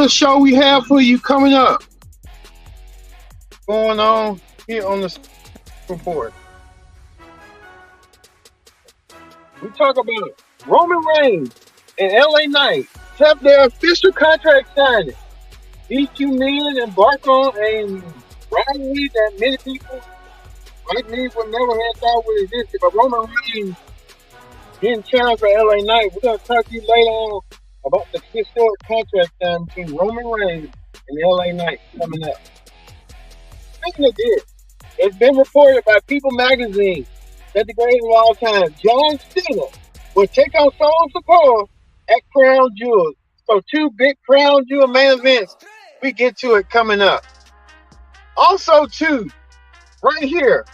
the show we have for you coming up. Going on here on the report. We talk about Roman Reigns and LA Knight have their official contract signing. These two men embark on a rivalry that many people, like me, would never have thought would exist. But Roman Reigns getting challenged for LA Knight. We're going to talk to you later on about the historic contract signing between Roman Reigns and LA Knight coming up. Speaking of this, it's been reported by People Magazine that the greatest of all time, John Cena, will take on Stone Cold at Crown Jewel. So two big Crown Jewel main events. We get to it coming up. Also, too, right here,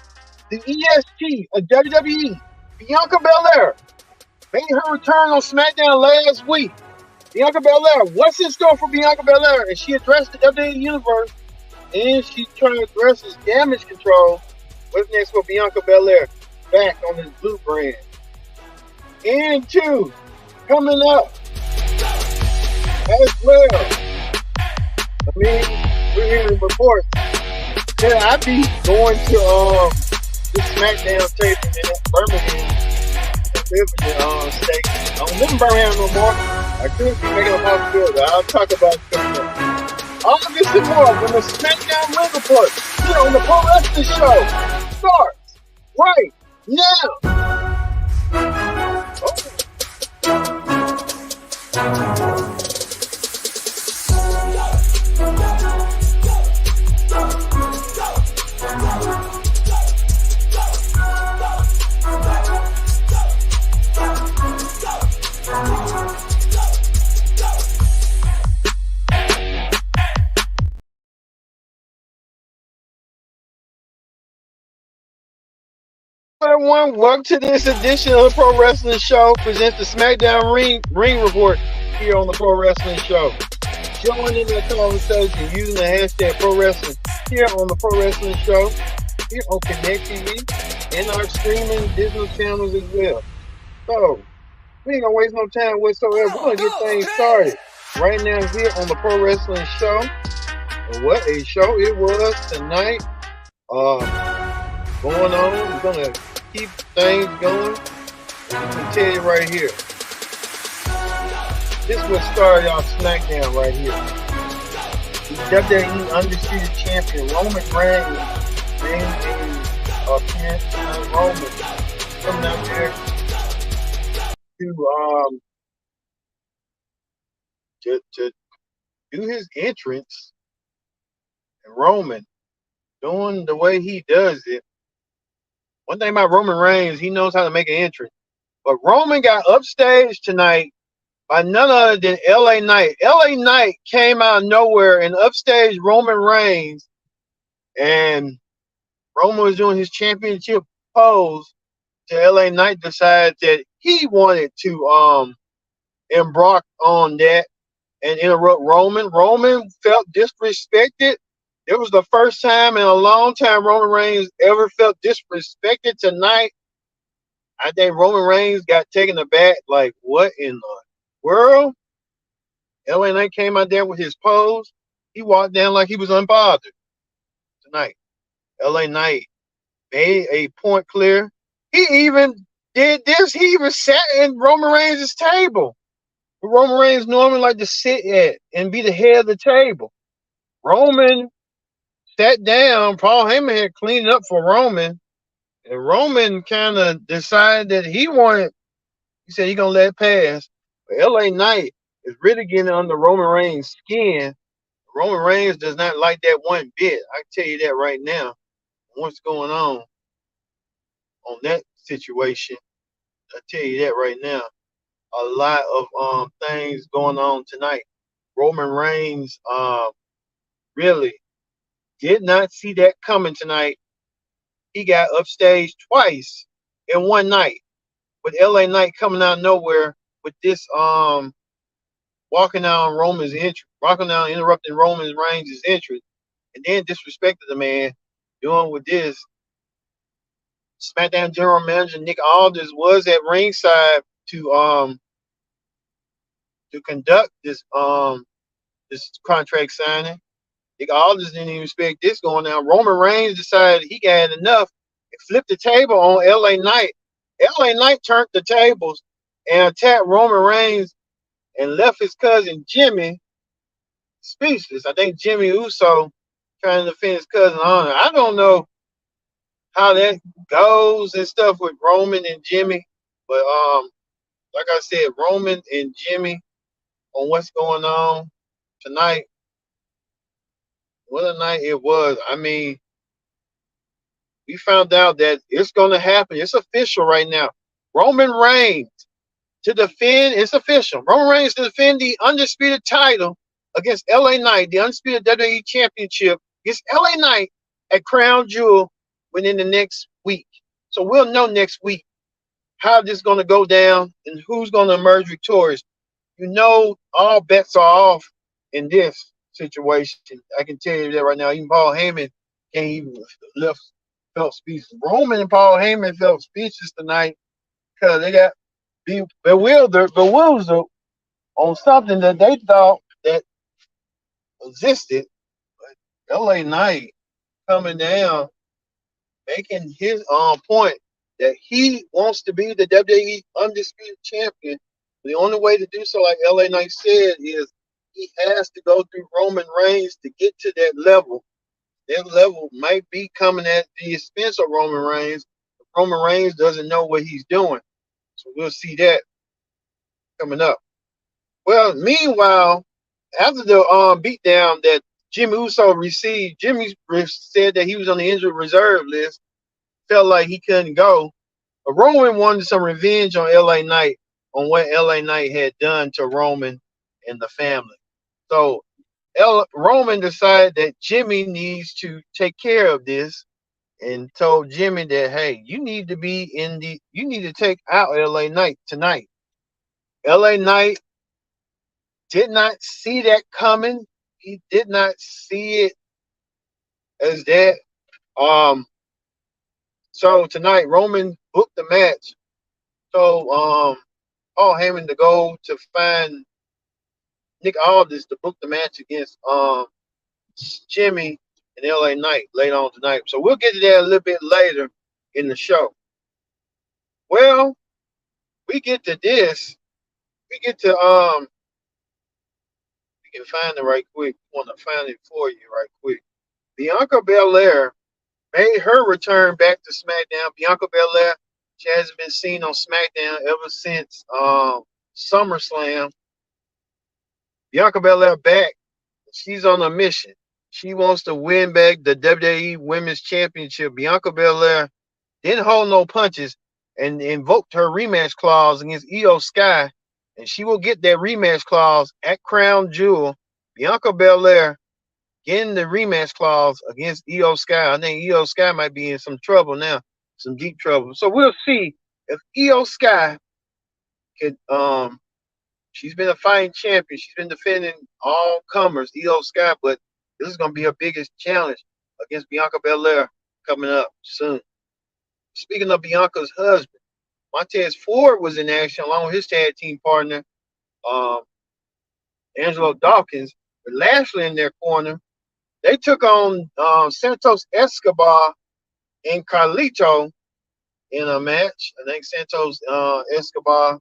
the EST of WWE, Bianca Belair, made her return on SmackDown last week. Bianca Belair, what's in store for Bianca Belair? And she addressed the WWE Universe, and she's trying to address this damage control. What's next for Bianca Belair? Back on this blue brand. And two, coming up as well. I mean, we're hearing reports that I be going to the SmackDown taping in Birmingham, state. I don't live in Birmingham no more. I could be making a possibility. I'll talk about it coming up. All this and more when the SmackDown Ring Report here on the Pro Wrestling Show starts right now. Everyone, welcome to this edition of the Pro Wrestling Show. Presents the SmackDown Ring Report here on the Pro Wrestling Show. Join in the conversation using the hashtag Pro Wrestling here on the Pro Wrestling Show, here on Connect TV, and our streaming digital channels as well. So, we ain't gonna waste no time whatsoever. We're gonna get things started right now here on the Pro Wrestling Show. And what a show it was tonight. Going on. We're gonna keep things going. I can tell you right here. This is what started off SmackDown right here. The WWE Undisputed Champion Roman Reigns being appearance Roman coming out there to do his entrance, and Roman doing the way he does it. One thing about Roman Reigns, he knows how to make an entrance. But Roman got upstaged tonight by none other than LA Knight. LA Knight came out of nowhere and upstaged Roman Reigns. And Roman was doing his championship pose. To LA Knight decided that he wanted to embark on that and interrupt Roman. Roman felt disrespected. It was the first time in a long time Roman Reigns ever felt disrespected tonight. I think Roman Reigns got taken aback, like, what in the world? LA Knight came out there with his pose. He walked down like he was unbothered tonight. LA Knight made a point clear. He even did this. He even sat in Roman Reigns' table. Roman Reigns normally like to sit at and be the head of the table. Roman sat down. Paul Heyman had cleaned up for Roman. And Roman kind of decided that he said he's going to let it pass. But LA Knight is really getting under Roman Reigns' skin. Roman Reigns does not like that one bit. I can tell you that right now. What's going on that situation? I tell you that right now. A lot of things going on tonight. Roman Reigns really did not see that coming tonight. He got upstaged twice in one night, with LA Knight coming out of nowhere with this walking down Roman's entrance, interrupting Roman Reigns' entrance, and then disrespected the man, doing with this. SmackDown General Manager Nick Aldis was at ringside to conduct this this contract signing. All this didn't even expect this going down. Roman Reigns decided he got enough and flipped the table on LA Knight. LA Knight turned the tables and attacked Roman Reigns and left his cousin Jimmy speechless. I think Jimmy Uso trying to defend his cousin honor. I don't know how that goes and stuff with Roman and Jimmy, but like I said, Roman and Jimmy on what's going on tonight. What a night it was. I mean, we found out that it's going to happen. It's official right now. Roman Reigns to defend, it's official. Roman Reigns to defend the undisputed title against LA Knight, the undisputed WWE Championship against LA Knight at Crown Jewel within the next week. So we'll know next week how this is going to go down and who's going to emerge victorious. You know, all bets are off in this situation. I can tell you that right now. Even Paul Heyman can't even felt speechless. Roman and Paul Heyman felt speechless tonight because they got bewildered on something that they thought that existed. But LA Knight coming down, making his point that he wants to be the WWE Undisputed Champion. The only way to do so, like LA Knight said, is he has to go through Roman Reigns to get to that level. That level might be coming at the expense of Roman Reigns. Roman Reigns doesn't know what he's doing. So we'll see that coming up. Well, meanwhile, after the beatdown that Jimmy Uso received, Jimmy said that he was on the injured reserve list, felt like he couldn't go. But Roman wanted some revenge on LA Knight, on what LA Knight had done to Roman and the family. So Roman decided that Jimmy needs to take care of this and told Jimmy that, hey, you need to take out LA Knight tonight. LA Knight did not see that coming. He did not see it as that. So tonight Roman booked the match. So Paul Heyman to go to find Nick Aldis to book the match against Jimmy and LA Knight later on tonight. So we'll get to that a little bit later in the show. Well, we get to this. We get to we can find it right quick. I want to find it for you right quick. Bianca Belair made her return back to SmackDown. Bianca Belair, she hasn't been seen on SmackDown ever since SummerSlam. Bianca Belair back. She's on a mission. She wants to win back the WWE Women's Championship. Bianca Belair didn't hold no punches and invoked her rematch clause against Io Sky, and she will get that rematch clause at Crown Jewel. Bianca Belair getting the rematch clause against Io Sky. I think Io Sky might be in some trouble now, some deep trouble. So we'll see if Io Sky could. She's been a fighting champion. She's been defending all comers, Io Sky, but this is going to be her biggest challenge against Bianca Belair coming up soon. Speaking of Bianca's husband, Montez Ford was in action along with his tag team partner, Angelo Dawkins, with Lashley in their corner. They took on Santos Escobar and Carlito in a match. I think Santos Escobar,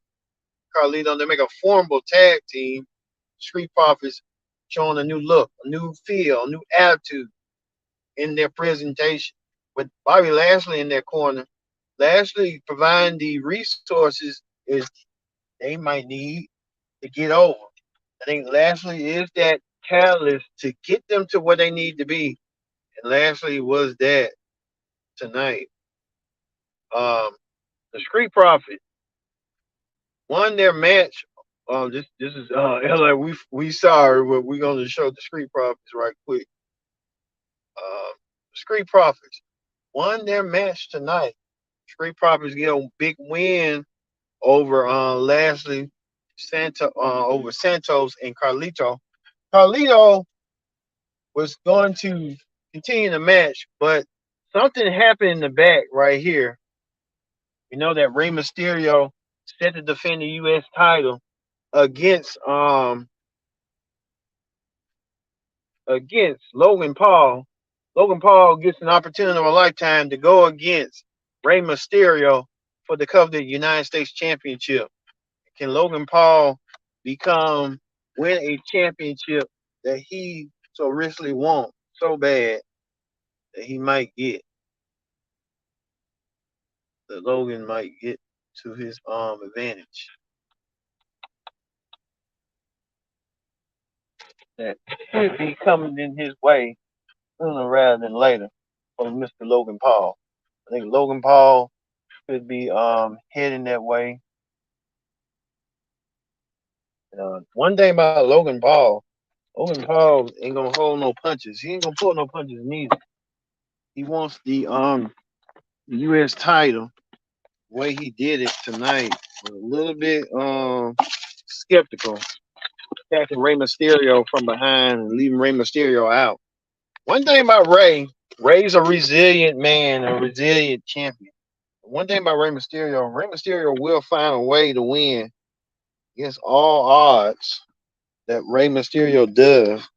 Carlito, they make a formidable tag team. Street Profits showing a new look, a new feel, a new attitude in their presentation. With Bobby Lashley in their corner, Lashley providing the resources is they might need to get over. I think Lashley is that catalyst to get them to where they need to be, and Lashley was that tonight. The Street Profits won their match. This is LA. We sorry, but we're gonna show the Street Profits right quick. Street Profits won their match tonight. Street Profits get a big win over Lashley, over Santos and Carlito. Carlito was going to continue the match, but something happened in the back right here. You know that Rey Mysterio set to defend the U.S. title against against Logan Paul. Logan Paul gets an opportunity of a lifetime to go against Rey Mysterio for the coveted United States Championship. Can Logan Paul become win a championship that he so richly wants so bad that he might get that Logan might get to his advantage? That should be coming in his way sooner rather than later for Mr. Logan Paul. I think Logan Paul could be heading that way. One thing about Logan Paul ain't gonna hold no punches. He ain't gonna pull no punches neither. He wants the U.S. title. The way he did it tonight was a little bit skeptical, attacking Rey Mysterio from behind and leaving Rey Mysterio out. One thing about Rey's a resilient man, a resilient champion. One thing about Rey Mysterio will find a way to win against all odds that Rey Mysterio does.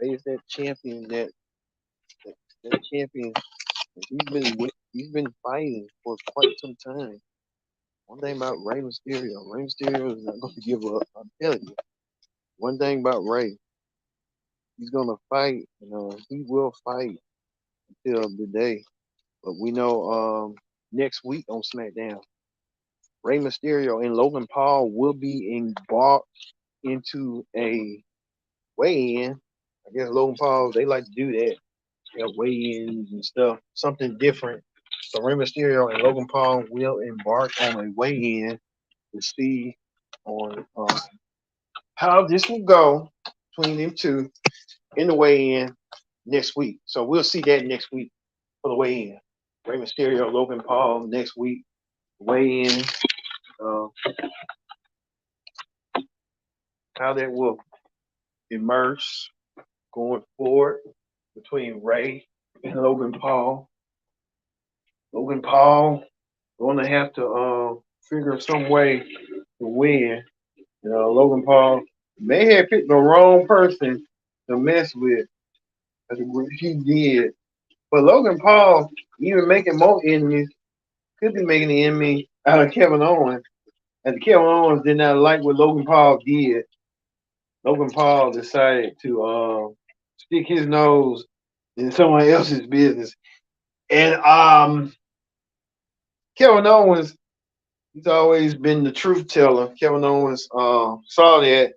Rey is that champion that champion. He's been fighting for quite some time. One thing about Rey Mysterio is not going to give up. I'm telling you. One thing about Rey, he's going to fight. He will fight until the day. But we know next week on SmackDown, Rey Mysterio and Logan Paul will be embarked into a weigh-in. I guess Logan Paul, they like to do that. They have weigh-ins and stuff, something different. So Rey Mysterio and Logan Paul will embark on a weigh-in to see on how this will go between them two in the weigh-in next week. So we'll see that next week for the weigh-in. Rey Mysterio, Logan Paul next week, weigh-in. How that will emerge going forward between Rey and Logan Paul. Logan Paul going to have to figure some way to win. Logan Paul may have picked the wrong person to mess with, as he did. But Logan Paul, even making more enemies, could be making the enemy out of Kevin Owens. And Kevin Owens did not like what Logan Paul did. Logan Paul decided to stick his nose in someone else's business. And Kevin Owens, he's always been the truth teller. Kevin Owens saw that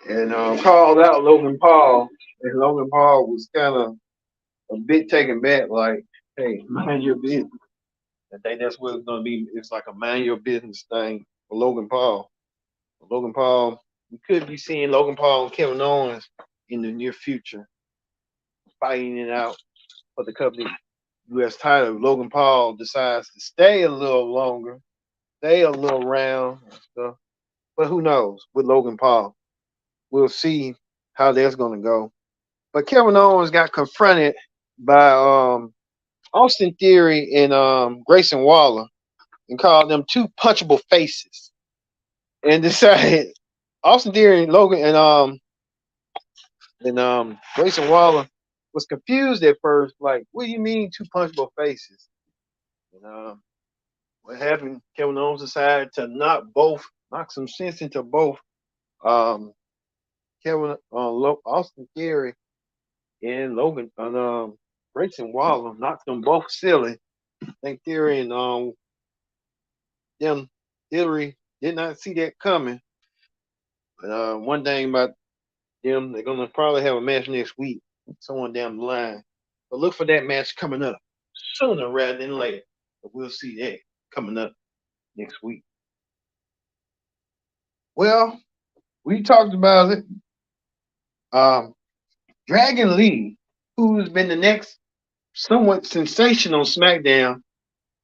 and called out Logan Paul. And Logan Paul was kind of a bit taken back, like, hey, mind your business. I think that's what it's going to be. It's like a mind your business thing for Logan Paul. Logan Paul, we could be seeing Logan Paul and Kevin Owens in the near future fighting it out for the company U.S. title. Logan Paul decides to stay a little longer, stay a little round and stuff. But who knows with Logan Paul? We'll see how that's going to go. But Kevin Owens got confronted by Austin Theory and Grayson Waller and called them two punchable faces. And decided Austin Theory and Logan and Grayson Waller was confused at first, like, what do you mean two punchable faces? And what happened? Kevin Owens decided to knock some sense into both Austin Theory and Logan and Grayson Waller, knocked them both silly. I think Theory and Theory did not see that coming. But one thing about them, they're gonna probably have a match next week, someone down the line. But look for that match coming up sooner rather than later. But we'll see that coming up next week. Well, we talked about it. Dragon Lee, who's been the next somewhat sensational SmackDown.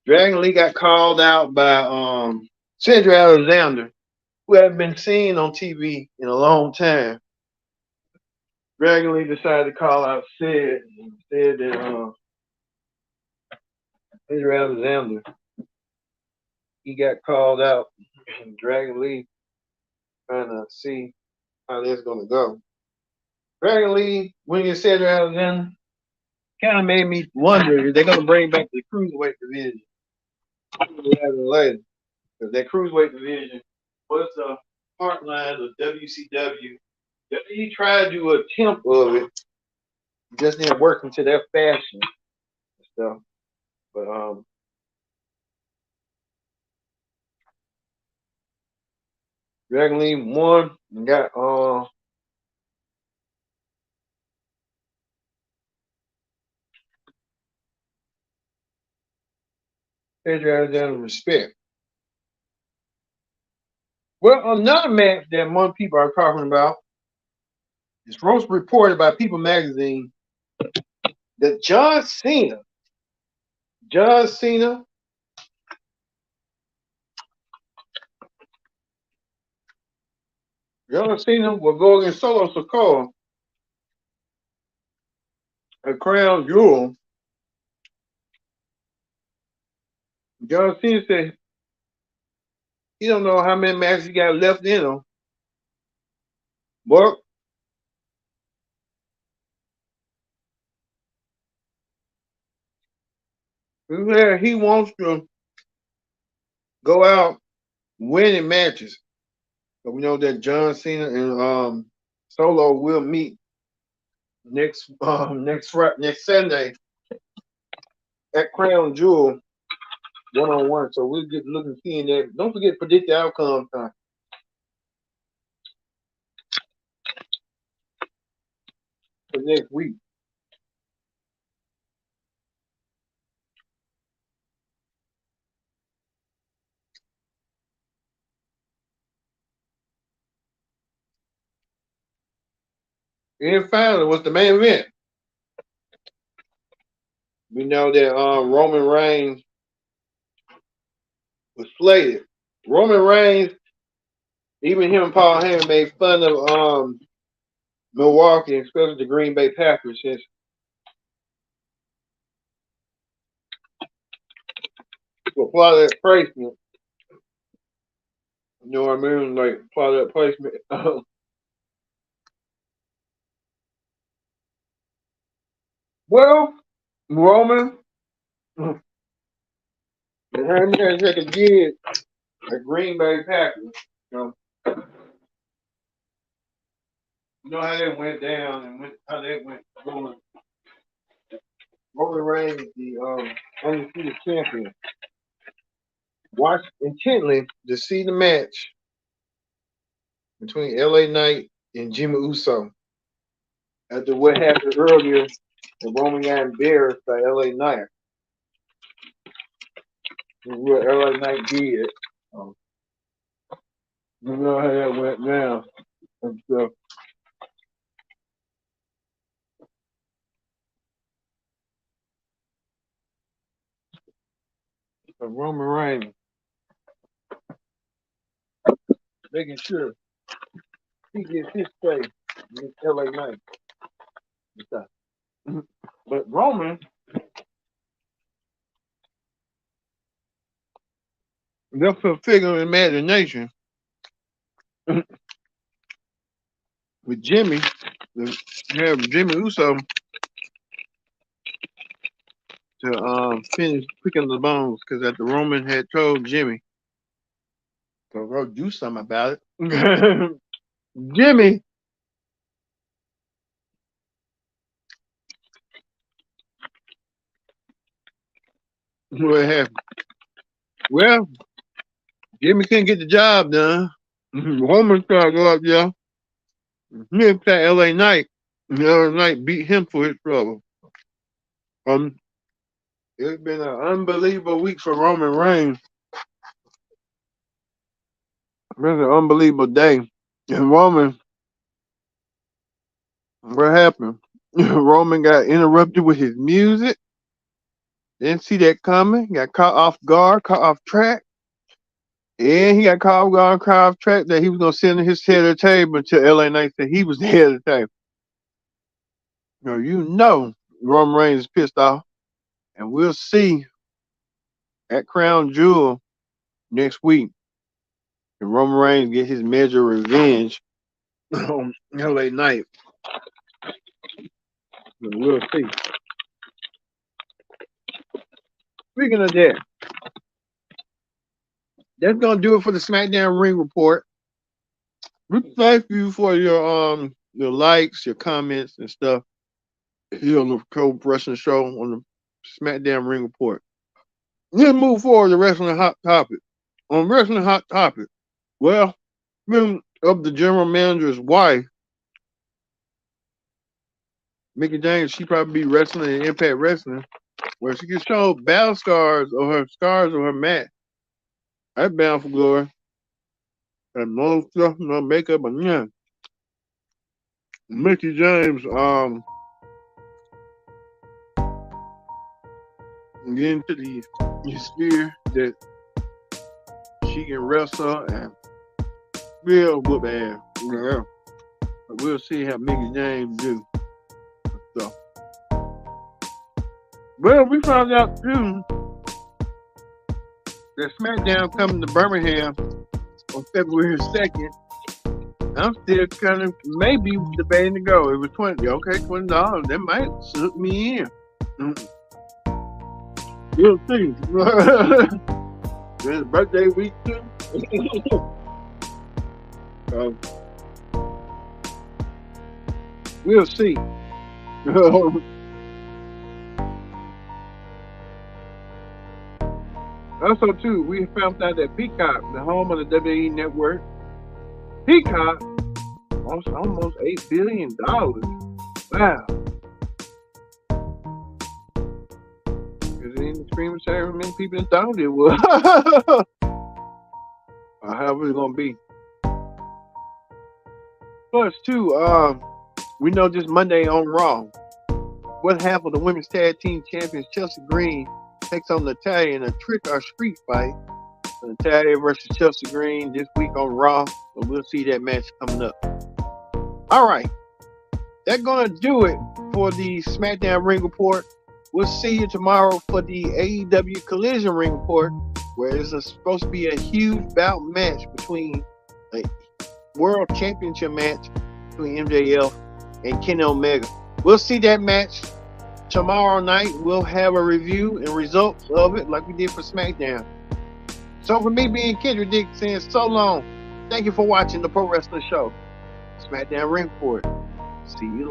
Dragon Lee got called out by Cedric Alexander, who hadn't been seen on TV in a long time. Dragon Lee decided to call out Sid and said that Cedric Alexander, he got called out, and Dragon Lee trying to see how that's going to go. Dragon Lee, when you said that again, kind of made me wonder if they're gonna bring back the cruiserweight division later, because that cruiserweight division was the heartland of WCW. WWE tried to do a attempt of it, just didn't work into their fashion and stuff. But Dragon Lee won and got down respect. Well, another match that more people are talking about is first reported by People Magazine that John Cena will go against Solo Sikoa at Crown Jewel. John Cena said he don't know how many matches he got left in him, but he wants to go out winning matches. So we know that John Cena and Solo will meet next Sunday at Crown Jewel 1-on-1. So we'll get looking seeing that. Don't forget to predict the outcome time for next week. And finally, was the main event. We know that Roman Reigns was slated. Roman Reigns, even him and Paul Heyman made fun of Milwaukee, especially the Green Bay Packers, since for product placement. You know what I mean? Like product placement. Well, Roman, and Heyman had to take a gig at Green Bay Packers. You know how that went down and how that went. Roman Reigns, the undisputed champion, watched intently to see the match between LA Knight and Jimmy Uso. After what happened earlier, the Roman got embarrassed by LA Knight. What LA Knight did. You know how that went down and stuff. So Roman Reigns making sure he gets his play against LA Knight. But Roman, that's a figure of imagination. With Jimmy, have Jimmy Uso to finish picking the bones because after Roman had told Jimmy to go do something about it, Jimmy what happened? Well, Jimmy couldn't get the job done. Roman tried to go up there. He attacked LA Knight. LA Knight beat him for his trouble. It's been an unbelievable week for Roman Reigns. It's been an unbelievable day. And Roman, what happened? Roman got interrupted with his music. Didn't see that coming. Got caught off guard, caught off track. And he got caught off guard, caught off track that he was going to sit in his head of the table until LA Knight said he was the head of the table. Now, you know Roman Reigns is pissed off. And we'll see at Crown Jewel next week if Roman Reigns get his measure of revenge on LA Knight. We'll see. Speaking of that, that's gonna do it for the SmackDown Ring Report. We thank you for your likes, your comments, and stuff here on the Pro Wrestling Show on the SmackDown Ring Report. Let's move forward to Wrestling Hot Topic. On Wrestling Hot Topic, well, of the general manager's wife, Mickey James, she probably be wrestling in Impact Wrestling, where she can show battle scars or her scars on her mat. That's bound for glory. And no stuff, no makeup, but yeah. Mickey James, get into the sphere that she can wrestle and real whoop ass. Yeah. But we'll see how Mickey James do. So, well, we found out too that SmackDown coming to Birmingham on February 2nd. I'm still kind of maybe debating to go. It was $20. Okay, $20. That might suit me in. We'll see. It's birthday week too. We'll see. Also, too, we found out that Peacock, the home of the WWE Network, Peacock lost almost $8 billion. Wow. Because it didn't stream service many people than thought it was. Or however it's going to be. Plus, too, we know this Monday on Raw, what half of the women's tag team champions Chelsea Green takes on Natalya in a trick or street fight. Natalya versus Chelsea Green this week on Raw. So we'll see that match coming up. All right. That's going to do it for the SmackDown Ring Report. We'll see you tomorrow for the AEW Collision Ring Report, where there's supposed to be a huge bout match between a World Championship match between MJF and Kenny Omega. We'll see that match tomorrow night. We'll have a review and results of it like we did for SmackDown. So for me being Kendrick Dick saying so long, thank you for watching the Pro Wrestling Show. SmackDown Ring Report. See you later.